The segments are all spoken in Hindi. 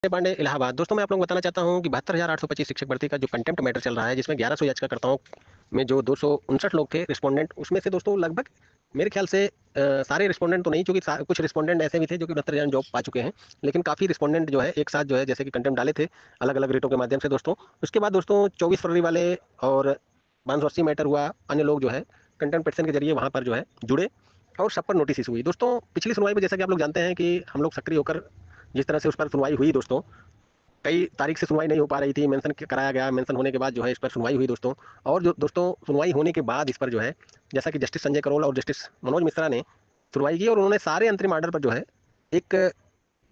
पांडे इलाहाबाद। दोस्तों मैं आप लोगों को बताना चाहता हूं कि 72,825 शिक्षक भर्ती का जो कंटेम्प्ट मैटर चल रहा है, जिसमें 1100 याचिकाकर्ताओं में जो 259 लोग थे रिस्पोंडेंट, उसमें से दोस्तों लगभग मेरे ख्याल से सारे रिस्पोंडेंट तो नहीं, क्योंकि कुछ रिस्पोंडेंट ऐसे भी थे जो कि 69,000 जॉब पा चुके हैं। लेकिन काफ़ी रिस्पोंडेंट जो है एक साथ जो है जैसे कि कंटेम्प्ट डाले थे अलग अलग रेटों के माध्यम से दोस्तों। उसके बाद दोस्तों 24 फरवरी वाले और 580 मैटर हुआ, अन्य लोग जो है कंटेम्प्ट पिटीशन के जरिए वहाँ पर जो है जुड़े और सब पर नोटिस इशू हुई। दोस्तों पिछली सुनवाई में जैसा कि आप लोग जानते हैं कि हम लोग सक्रिय होकर जिस तरह से उस पर सुनवाई हुई दोस्तों, कई तारीख से सुनवाई नहीं हो पा रही थी, मेंशन कराया गया, मेंशन होने के बाद जो है इस पर सुनवाई हुई दोस्तों। और जो दोस्तों सुनवाई होने के बाद इस पर जो है जैसा कि जस्टिस संजय करोल और जस्टिस मनोज मिश्रा ने सुनवाई की और उन्होंने सारे अंतरिम आर्डर पर जो है एक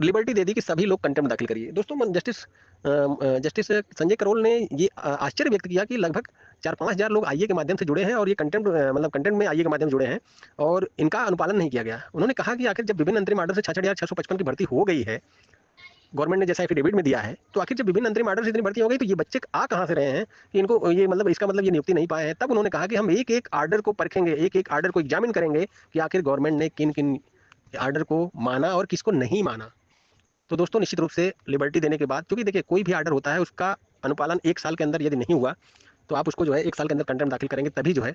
लिबर्टी दे दी कि सभी लोग कंटेम्प्ट दाखिल करिए। दोस्तों जस्टिस संजय करोल ने ये आश्चर्य व्यक्त किया कि लगभग 4-5 हज़ार लोग आईए के माध्यम से जुड़े हैं और ये कंटेम्प्ट मतलब कंटेंट में आईए के माध्यम से जुड़े हैं और इनका अनुपालन नहीं किया गया। उन्होंने कहा कि आखिर जब विभिन्न अंतरिम आर्डर से 66,655 की भर्ती हो गई है, गवर्नमेंट ने जैसा एफिडेविट में दिया है, तो आखिर जब विभिन्न अंतरिम आर्डर से इतनी भर्ती हो गई तो ये बच्चे आ कहाँ से रहे हैं कि इनको ये मतलब इसका मतलब ये नियुक्ति नहीं पाए हैं। तब उन्होंने कहा कि हम एक एक आर्डर को परखेंगे, एक एक आर्डर को एग्जामिन करेंगे कि आखिर गवर्नमेंट ने किन किन आर्डर को माना और किसको नहीं माना। तो दोस्तों निश्चित रूप से लिबर्टी देने के बाद, क्योंकि देखिए कोई भी आर्डर होता है उसका अनुपालन 1 साल के अंदर यदि नहीं हुआ तो आप उसको जो है 1 साल के अंदर कंटेम्प्ट दाखिल करेंगे, तभी जो है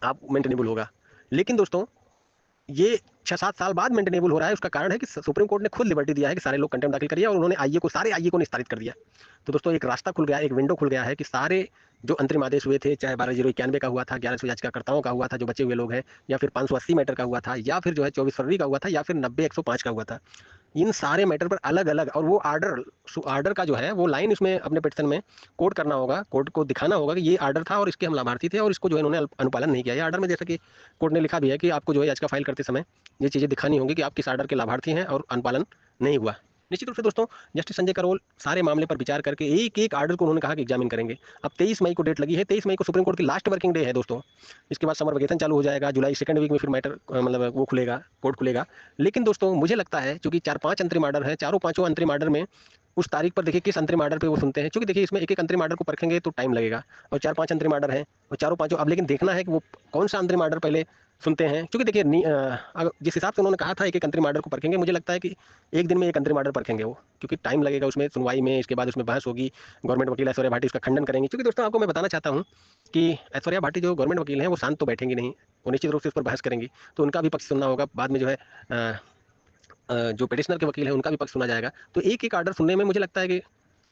आप मेंटेनेबल होगा। लेकिन दोस्तों ये 6-7 साल बाद मेंटेनेबल हो रहा है, उसका कारण है कि सुप्रीम कोर्ट ने खुद लिबर्टी दिया है कि सारे लोग कंटेम्प्ट दाखिल करिए और उन्होंने आईए को, सारे आईए को निस्तारित कर दिया। तो दोस्तों एक रास्ता खुल गया, एक विंडो खुल गया है कि सारे जो अंतरिम आदेश हुए थे, चाहे 12,091 का हुआ था, 1100 याचिकाकर्ताओं का हुआ था जो बचे हुए लोग हैं, या फिर 580 मैटर का हुआ था, या फिर जो है 24 फरवरी का हुआ था, या फिर 90-105 का हुआ था, इन सारे मैटर पर अलग अलग और वो आर्डर आर्डर का जो है वो लाइन इसमें अपने पिटिशन में कोड करना होगा, कोर्ट को दिखाना होगा कि ये आर्डर था और इसके हम लाभार्थी थे और इसको जो है इन्होंने अनुपालन नहीं किया। ये आर्डर में जैसा कि कोर्ट ने लिखा भी है कि आपको जो है याचिका फाइल करते समय ये चीज़ें दिखानी होंगी कि आप किस आर्डर के लाभार्थी हैं और अनुपालन नहीं हुआ। निश्चित रूप से दोस्तों जस्टिस संजय करोल सारे मामले पर विचार करके एक एक आर्डर को उन्होंने कहा कि एग्जामिन करेंगे। अब 23 मई को डेट लगी है, 23 मई को सुप्रीम कोर्ट की लास्ट वर्किंग डे है दोस्तों। इसके बाद समर वेकेशन चालू हो जाएगा, जुलाई सेकंड वीक में फिर मैटर मतलब वो खुलेगा, कोर्ट खुलेगा। लेकिन दोस्तों मुझे लगता है चूंकि 4-5 अंतरिम आर्डर है, चारों पांचों अंतरिम आर्डर में उस तारीख पर देखिए किस अंतरिम आर्डर पे वो सुनते हैं, क्योंकि देखिए इसमें एक एक अंतरिम आर्डर को परखेंगे तो टाइम लगेगा और 4-5 अंतरिम आर्डर हैं और चारों पांचों। अब लेकिन देखना है कि वो कौन सा अंतरिम आर्डर पहले सुनते हैं, क्योंकि देखिए जिस हिसाब से उन्होंने कहा था एक एक अंतरिम आर्डर को परखेंगे, मुझे लगता है कि एक दिन में एक अंतरिम आर्डर परखेंगे वो, क्योंकि टाइम लगेगा उसमें सुनवाई में। इसके बाद उसमें बहस होगी, गवर्नमेंट वकील ऐश्वर्या भाटी उसका खंडन करेंगे। क्योंकि दोस्तों आपको मैं बताना चाहता हूँ कि ऐश्वर्या भाटी जो गवर्नमेंट वकील हैं वो शांत तो बैठेंगी नहीं, वो निश्चित रूप से उस पर बहस करेंगी, तो उनका भी पक्ष सुनना होगा। बाद में जो है जो पिटिशनर के वकील हैं उनका भी पक्ष सुना जाएगा। तो एक एक आर्डर सुनने में मुझे लगता है कि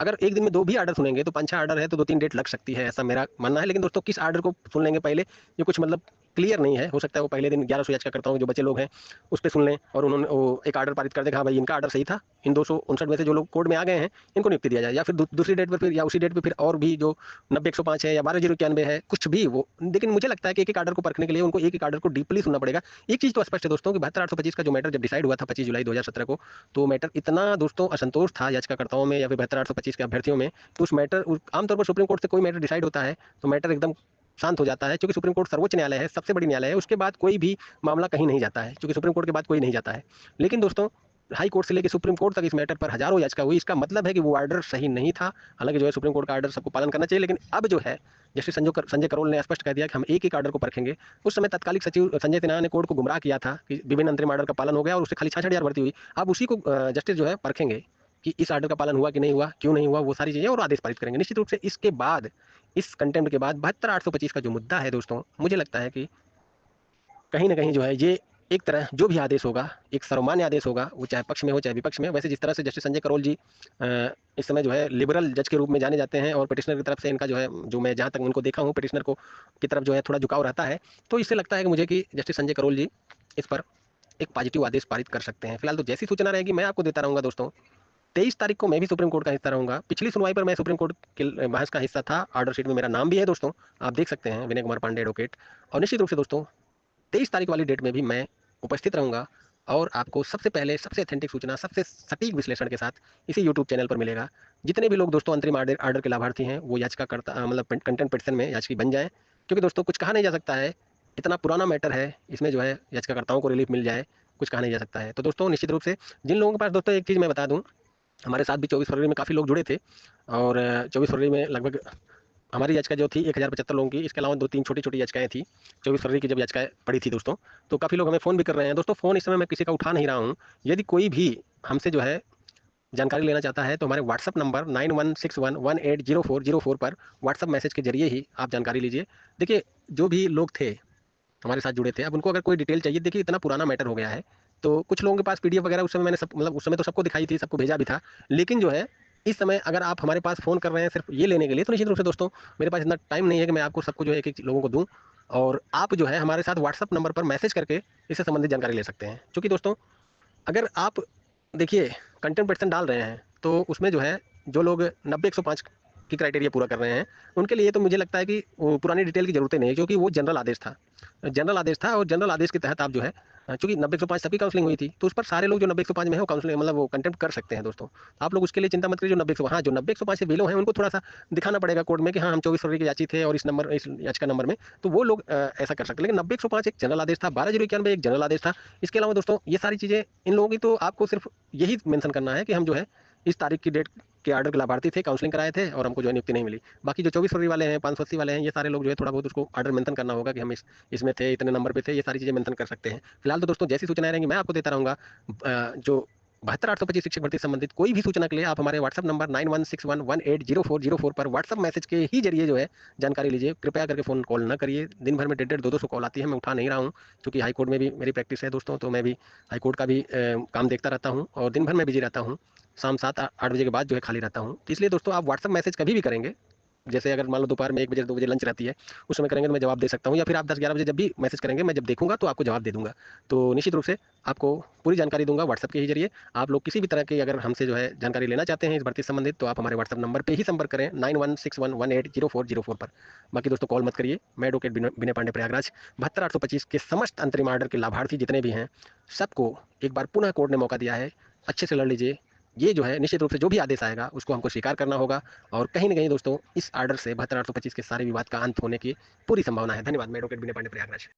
अगर एक दिन में 2 भी आर्डर सुनेंगे तो 5-6 आर्डर है तो 2-3 डेट लग सकती है, ऐसा मेरा मानना है। लेकिन दोस्तों किस आर्डर को सुन लेंगे पहले, ये कुछ मतलब क्लियर नहीं है। हो सकता है वो पहले दिन 1100 याचिकाकर्ताओं जो बचे लोग हैं उस पे सुन लें और उन्होंने वो एक आर्डर पारित कर दें, हाँ भाई इनका आर्डर सही था, इन 259 में से जो लोग कोर्ट में आ गए हैं इनको नियुक्ति दिया जाए। या फिर दूसरी डेट पर फिर या उसी डेट पे फिर और भी जो 90-105 है या 12,091 है कुछ भी वो। लेकिन मुझे लगता है कि एक एक आर्डर को परखने के लिए उनको एक एक आर्डर को डीपली सुनना पड़ेगा। एक चीज़ तो स्पष्ट है दोस्तों कि 72,825 का जो मैटर जब डिसाइड हुआ था 25 जुलाई 2017 को, तो मैटर इतना दोस्तों असंतोष था याचिकाकर्ताओं में या फिर 72,825 के अभ्यर्थियों में, तो उस मैटर आमतौर पर सुप्रीम कोर्ट से कोई मैटर डिसाइड होता है तो मैटर एकदम शांत हो जाता है, क्योंकि सुप्रीम कोर्ट सर्वोच्च न्यायालय है, सबसे बड़ी न्यायालय है, उसके बाद कोई भी मामला कहीं नहीं जाता है, क्योंकि सुप्रीम कोर्ट के बाद कोई नहीं जाता है। लेकिन दोस्तों हाई कोर्ट से लेकर सुप्रीम कोर्ट तक इस मैटर पर हजारों याचिका हुई, इसका मतलब है कि वो आर्डर सही नहीं था। हालांकि जो है सुप्रीम कोर्ट का आर्डर सबको पालन करना चाहिए, लेकिन अब जो है जस्टिस संजय करोल ने स्पष्ट कह दिया कि हम एक एक आर्डर को परखेंगे। उस समय तत्कालिक सचिव संजय सिन्हा ने कोर्ट को गुमराह किया था कि विभिन्न अंतरिम आर्डर का पालन हो गया और उससे खाली 66,000 भर्ती हुई। अब उसी को जस्टिस जो है परखेंगे कि इस आर्डर का पालन हुआ कि नहीं हुआ, क्यों नहीं हुआ, वो सारी चीजें और आदेश पारित करेंगे। निश्चित रूप से इसके बाद इस कंटेम्प्ट के बाद 72,825 का जो मुद्दा है दोस्तों, मुझे लगता है कि कहीं ना कहीं जो है ये एक तरह जो भी आदेश होगा एक सर्वमान्य आदेश होगा, वो चाहे पक्ष में हो चाहे विपक्ष में। वैसे जिस तरह से जस्टिस संजय करोल जी इस समय जो है लिबरल जज के रूप में जाने जाते हैं और पिटिशनर की तरफ से इनका जो है, जो मैं जहाँ तक उनको देखा हूँ पिटिशनर को की तरफ जो है थोड़ा झुकाव रहता है, तो इससे लगता है कि मुझे कि जस्टिस संजय करोल जी इस पर एक पॉजिटिव आदेश पारित कर सकते हैं। फिलहाल तो जैसी सूचना रहेगी मैं आपको देता रहूंगा दोस्तों। 23 तारीख को मैं भी सुप्रीम कोर्ट का हिस्सा रहूंगा। पिछली सुनवाई पर मैं सुप्रीम कोर्ट के बहस का हिस्सा था, ऑर्डर शीट में मेरा नाम भी है दोस्तों, आप देख सकते हैं, विनय कुमार पांडे एडवोकेट। और निश्चित रूप से दोस्तों 23 तारीख वाली डेट में भी मैं उपस्थित रहूंगा और आपको सबसे पहले सबसे अथेंटिक सूचना सबसे सटीक विश्लेषण के साथ इसी यूट्यूब चैनल पर मिलेगा। जितने भी लोग दोस्तों अंतरिम आर्डर के लाभार्थी हैं वो याचिका करता मतलब कंटेंट पिटिशन में याचिका बन जाए, क्योंकि दोस्तों कुछ कहा नहीं जा सकता है, इतना पुराना मैटर है, इसमें जो है याचिकाकर्ताओं को रिलीफ मिल जाए कुछ कहा नहीं जा सकता है। तो दोस्तों निश्चित रूप से जिन लोगों के पास, दोस्तों एक चीज़ मैं बता दूं, हमारे साथ भी 24 फरवरी में काफ़ी लोग जुड़े थे और 24 फरवरी में लगभग हमारी याचिका जो थी 1,075 लोगों की, इसके अलावा 2-3 छोटी-छोटी याचिकाएँ थी। 24 फरवरी की जब याचिकाएँ पड़ी थी दोस्तों, तो काफ़ी लोग हमें फ़ोन भी कर रहे हैं। दोस्तों फ़ोन इस समय मैं किसी का उठा नहीं रहा हूँ। यदि कोई भी हमसे जो है जानकारी लेना चाहता है तो हमारे व्हाट्सअप नंबर 9161180404 पर व्हाट्सअप मैसेज के जरिए ही आप जानकारी लीजिए। देखिए, जो भी लोग थे हमारे साथ जुड़े थे, अब उनको अगर कोई डिटेल चाहिए, देखिए इतना पुराना मैटर हो गया है, तो कुछ लोगों के पास पीडीएफ वगैरह उस समय मैंने सब मतलब उस समय तो सबको दिखाई थी, सबको भेजा भी था। लेकिन जो है इस समय अगर आप हमारे पास फ़ोन कर रहे हैं सिर्फ ये लेने के लिए, तो निश्चित रूप से दोस्तों मेरे पास इतना टाइम नहीं है कि मैं आपको सबको जो है एक-एक लोगों को दूँ। और आप जो है हमारे साथ व्हाट्सएप नंबर पर मैसेज करके इससे संबंधित जानकारी ले सकते हैं। चूँकि दोस्तों अगर आप देखिए कंटेंट पर्सन डाल रहे हैं, तो उसमें जो है जो लोग 90-105 की क्राइटेरिया पूरा कर रहे हैं, उनके लिए तो मुझे लगता है कि वो पुरानी डिटेल की ज़रूरत ही नहीं है, क्योंकि वो जनरल आदेश था। जनरल आदेश था और जनरल आदेश के तहत आप जो है चूँकि 90-105 सबकी काउंसलिंग हुई थी, तो उस पर सारे लोग जो 90-105 में है वो काउंसलिंग मतलब वो कंटेम्प्ट कर सकते हैं दोस्तों। आप लोग उसके लिए चिंता मत करिए, जो 90-105 हाँ, जो 90-105 से बिलो हैं उनको थोड़ा-सा दिखाना पड़ेगा कोर्ट में कि हाँ, हम 24 फरवरी के याची थे और इस याचिका नंबर में, तो वो लोग ऐसा कर सकते हैं। लेकिन 90-105 एक जनरल आदेश था, 12/091 एक जनरल आदेश था। इसके अलावा दोस्तों ये सारी चीज़ें इन लोगों की, तो आपको सिर्फ यही मेंशन करना है कि हम जो है इस तारीख की डेट के ऑर्डर के लाभार्थी थे, काउंसलिंग कराए थे और हमको जो है नियुक्ति नहीं मिली। बाकी जो 24 फरवरी वाले हैं, 580 वाले हैं, ये सारे लोग जो है थोड़ा बहुत उसको ऑर्डर मेंशन करना होगा कि हम इसमें थे, इतने नंबर पे थे, ये सारी चीज़ें मेंशन कर सकते हैं। फिलहाल तो दोस्तों जैसी सूचनाएँ रहेंगी मैं आपको देता रहूँगा। जो 72,825 शिक्षक भर्ती से संबंधित कोई भी सूचना के लिए आप हमारे व्हाट्सएप नंबर 9161180404 पर व्हाट्सएप मैसेज के ही जरिए जो है जानकारी लीजिए। कृपया करके फ़ोन कॉल ना करिए। दिन भर में 150 200 कॉल आती है, मैं उठा नहीं रहा हूँ, क्योंकि हाई कोर्ट में भी मेरी प्रैक्टिस है दोस्तों, तो मैं भी हाई कोर्ट का भी काम देखता रहता हूँ और दिन भर में बिजी रहता हूँ। शाम 7-8 बजे के बाद जो है खाली रहता हूँ। तो इसलिए दोस्तों आप व्हाट्सएप मैसेज कभी भी करेंगे, जैसे अगर मान लो दोपहर में 1 बजे 2 बजे लंच रहती है, उस समय करेंगे तो मैं जवाब दे सकता हूँ, या फिर आप 10-11 बजे जब भी मैसेज करेंगे, मैं जब देखूँगा तो आपको जवाब दे दूँगा। तो निश्चित रूप से आपको पूरी जानकारी दूँगा व्हाट्सएप के ही ज़रिए। आप लोग किसी भी तरह की अगर हमसे जो है जानकारी लेना चाहते हैं इस भर्ती से संबंधित, तो आप हमारे व्हाट्सएप नंबर पे ही संपर्क करें 9161180404 पर। बाकी दोस्तों कॉल मत करिए। मैं एडवोकेट विनय पांडे प्रयागराज 72,825 के समस्त अंतरिम ऑर्डर के लाभार्थी जितने भी हैं, सबको एक बार पुनः कोर्ट ने मौका दिया है, अच्छे से लड़ लीजिए। ये जो है निश्चित रूप से जो भी आदेश आएगा उसको हमको स्वीकार करना होगा, और कहीं न कहीं दोस्तों इस ऑर्डर से 72,825 के सारे विवाद का अंत होने की पूरी संभावना है। धन्यवाद। मैं एडवोकेट विनय पांडे प्रयागराज।